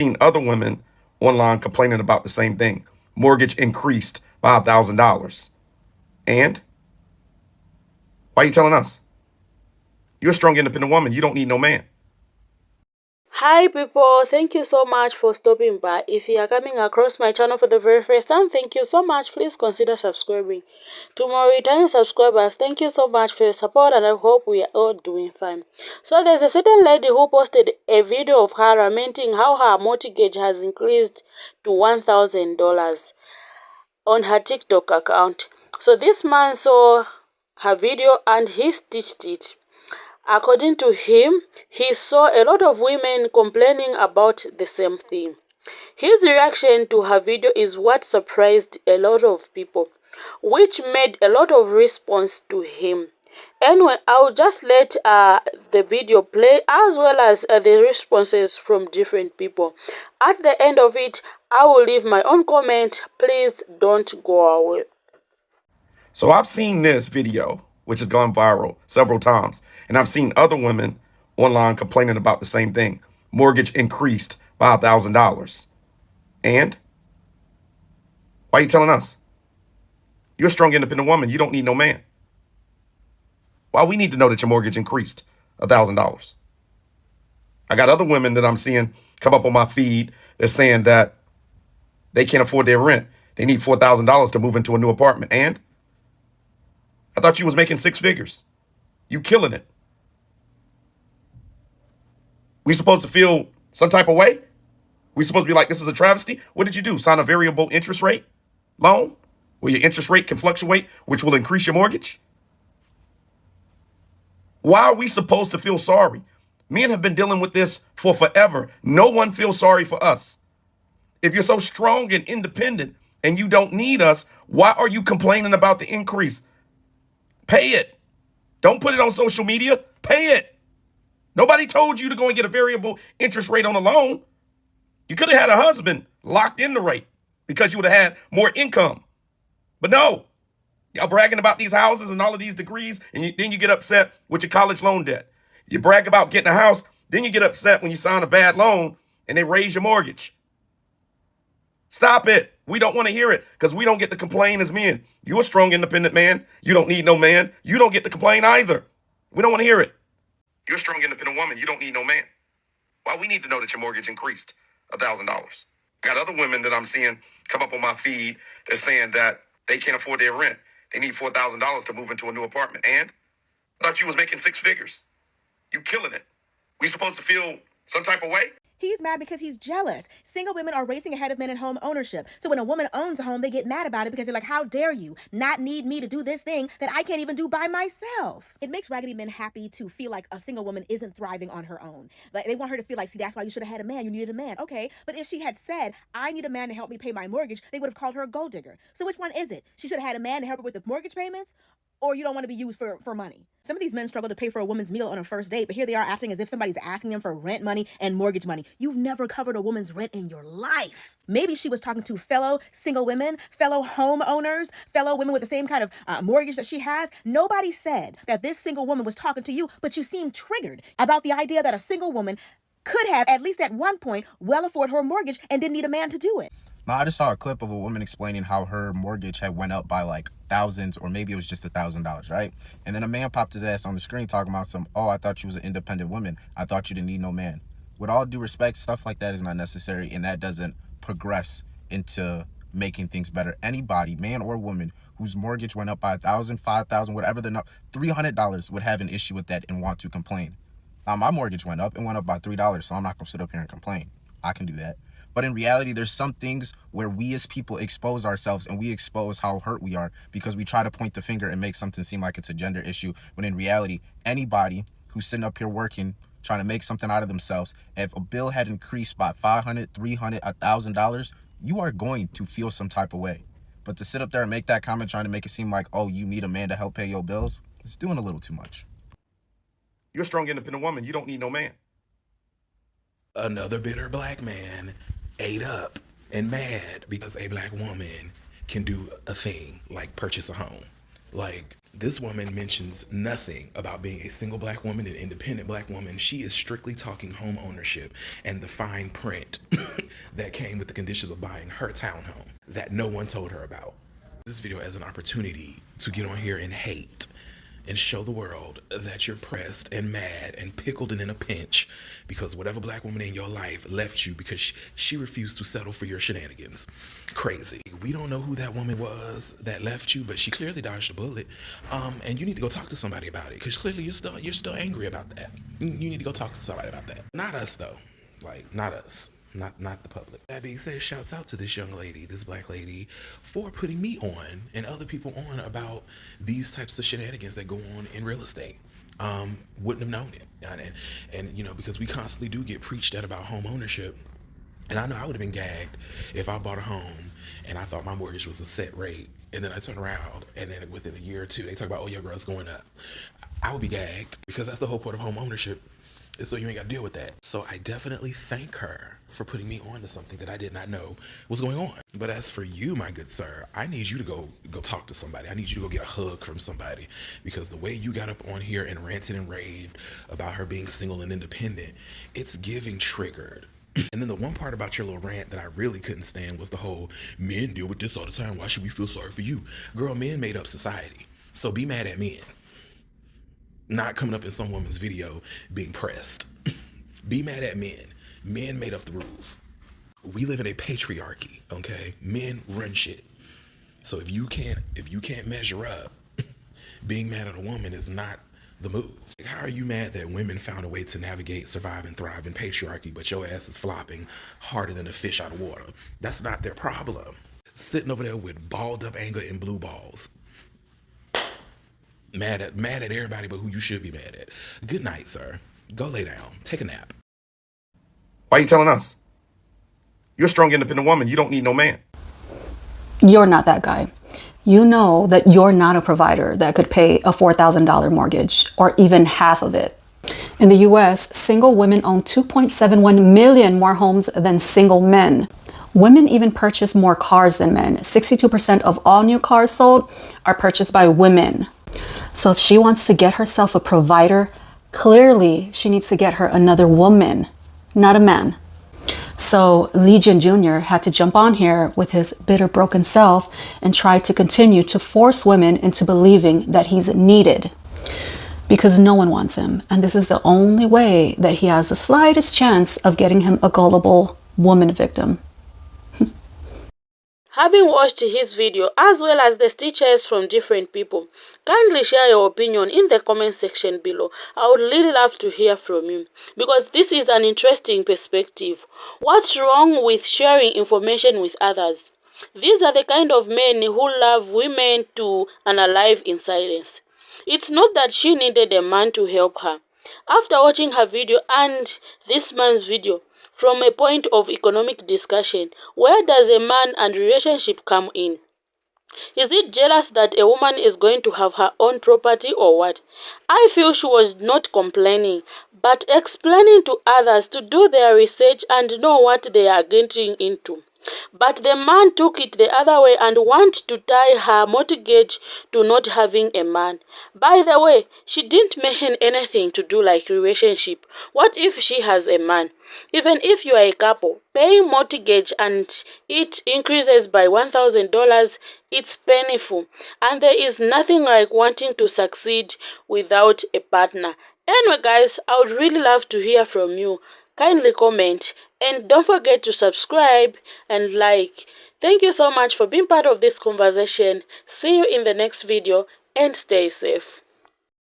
Seen other women online complaining about the same thing. Mortgage increased by $1,000. And why are you telling us? You're a strong, independent woman. You don't need no man. Hi people, thank you so much for stopping by. If you are coming across my channel for the very first time, thank you so much. Please consider subscribing. To my returning subscribers, thank you so much for your support, and I hope we are all doing fine. So there's a certain lady who posted a video of her lamenting how her mortgage has increased to $1,000 on her TikTok account. So this man saw her video and he stitched it. According to him, he saw a lot of women complaining about the same thing. His reaction to her video is what surprised a lot of people, which made a lot of response to him. Anyway, I'll just let the video play as well as the responses from different people. At the end of it, I will leave my own comment. Please don't go away. So I've seen this video, which has gone viral several times, and I've seen other women online complaining about the same thing. Mortgage increased by $1,000. And why are you telling us? You're a strong, independent woman. You don't need no man. Why we need to know that your mortgage increased $1,000? I got other women that I'm seeing come up on my feed that's saying that they can't afford their rent. They need $4,000 to move into a new apartment. And I thought you was making six figures. You killing it. We supposed to feel some type of way? We supposed to be like, this is a travesty? What did you do? Sign a variable interest rate loan where your interest rate can fluctuate, which will increase your mortgage? Why are we supposed to feel sorry? Men have been dealing with this for forever. No one feels sorry for us. If you're so strong and independent and you don't need us, why are you complaining about the increase? Pay it. Don't put it on social media. Pay it. Nobody told you to go and get a variable interest rate on a loan. You could have had a husband locked in the rate because you would have had more income. But no, y'all bragging about these houses and all of these degrees, and then you get upset with your college loan debt. You brag about getting a house, then you get upset when you sign a bad loan and they raise your mortgage. Stop it. We don't want to hear it because we don't get to complain as men. You're a strong, independent man. You don't need no man. You don't get to complain either. We don't want to hear it. You're a strong, independent woman. You don't need no man. Why we need to know that your mortgage increased $1,000. Got other women that I'm seeing come up on my feed that's saying that they can't afford their rent. They need $4,000 to move into a new apartment. And I thought you was making six figures. You killing it. We supposed to feel some type of way? He's mad because he's jealous. Single women are racing ahead of men in home ownership. So when a woman owns a home, they get mad about it because they're like, how dare you not need me to do this thing that I can't even do by myself? It makes raggedy men happy to feel like a single woman isn't thriving on her own. Like they want her to feel like, see, that's why you should have had a man. You needed a man. Okay. But if she had said, I need a man to help me pay my mortgage, they would have called her a gold digger. So which one is it? She should have had a man to help her with the mortgage payments, or you don't want to be used for money. Some of these men struggle to pay for a woman's meal on a first date, but here they are acting as if somebody's asking them for rent money and mortgage money. You've never covered a woman's rent in your life. Maybe she was talking to fellow single women, fellow homeowners, fellow women with the same kind of mortgage that she has. Nobody said that this single woman was talking to you, but you seem triggered about the idea that a single woman could have, at least at one point, well afford her mortgage and didn't need a man to do it. Now, I just saw a clip of a woman explaining how her mortgage had went up by like thousands, or maybe it was just $1,000, right? And then a man popped his ass on the screen talking about oh, I thought you was an independent woman. I thought you didn't need no man. With all due respect, stuff like that is not necessary, and that doesn't progress into making things better. Anybody, man or woman, whose mortgage went up by $1,000, $5,000, whatever the number, $300 would have an issue with that and want to complain. Now, my mortgage went up. It went up by $3, so I'm not going to sit up here and complain. I can do that. But in reality, there's some things where we as people expose ourselves and we expose how hurt we are because we try to point the finger and make something seem like it's a gender issue. When in reality, anybody who's sitting up here working, trying to make something out of themselves, if a bill had increased by $500, $300, $1,000, you are going to feel some type of way. But to sit up there and make that comment trying to make it seem like, oh, you need a man to help pay your bills, it's doing a little too much. You're a strong, independent woman. You don't need no man. Another bitter black man ate up and mad because a black woman can do a thing like purchase a home. Like, This woman mentions nothing about being a single black woman, an independent black woman. She is strictly talking home ownership and the fine print that came with the conditions of buying her townhome that no one told her about. This video as an opportunity to get on here and hate and show the world that you're pressed and mad and pickled and in a pinch because whatever black woman in your life left you because she refused to settle for your shenanigans. Crazy. We don't know who that woman was that left you, but she clearly dodged a bullet. And you need to go talk to somebody about it because clearly you're still angry about that. You need to go talk to somebody about that. Not us though. Like, not us. Not the public. That being said, shouts out to this young lady, this black lady, for putting me on and other people on about these types of shenanigans that go on in real estate. Wouldn't have known it. And you know, because we constantly do get preached at about home ownership. And I know I would have been gagged if I bought a home and I thought my mortgage was a set rate. And then I turn around and then within a year or two, they talk about, oh, your girl's going up. I would be gagged because that's the whole point of home ownership. So you ain't got to deal with that. So I definitely thank her for putting me on to something that I did not know was going on. But as for you, my good sir, I need you to go talk to somebody. I need you to go get a hug from somebody because the way you got up on here and ranted and raved about her being single and independent, it's giving triggered. And then the one part about your little rant that I really couldn't stand was the whole men deal with this all the time. Why should we feel sorry for you? Girl, men made up society. So be mad at men. Not coming up in some woman's video being pressed. Be mad at men. Men made up the rules. We live in a patriarchy, okay? Men run shit. So if you can't measure up, being mad at a woman is not the move. Like, how are you mad that women found a way to navigate, survive, and thrive in patriarchy, but your ass is flopping harder than a fish out of water? That's not their problem. Sitting over there with balled up anger and blue balls. Mad at everybody but who you should be mad at. Good night, sir. Go lay down. Take a nap. Why are you telling us? You're a strong, independent woman. You don't need no man. You're not that guy. You know that you're not a provider that could pay a $4,000 mortgage or even half of it. In the US, single women own 2.71 million more homes than single men. Women even purchase more cars than men. 62% of all new cars sold are purchased by women. So if she wants to get herself a provider, clearly she needs to get her another woman, not a man. So Legion Jr. had to jump on here with his bitter, broken self and try to continue to force women into believing that he's needed because no one wants him. And this is the only way that he has the slightest chance of getting him a gullible woman victim. Having watched his video as well as the stitches from different people, kindly share your opinion in the comment section below. I would really love to hear from you because this is an interesting perspective. What's wrong with sharing information with others? These are the kind of men who love women to unalive in silence. It's not that she needed a man to help her. After watching her video and this man's video, from a point of economic discussion, where does a man and relationship come in? Is it jealous that a woman is going to have her own property or what? I feel she was not complaining, but explaining to others to do their research and know what they are getting into. But the man took it the other way and wanted to tie her mortgage to not having a man. By the way, she didn't mention anything to do like relationship. What if she has a man? Even if you are a couple, paying mortgage and it increases by $1,000, it's painful. And there is nothing like wanting to succeed without a partner. Anyway guys, I would really love to hear from you. Kindly comment and don't forget to subscribe and like. Thank you so much for being part of this conversation. See you in the next video and stay safe.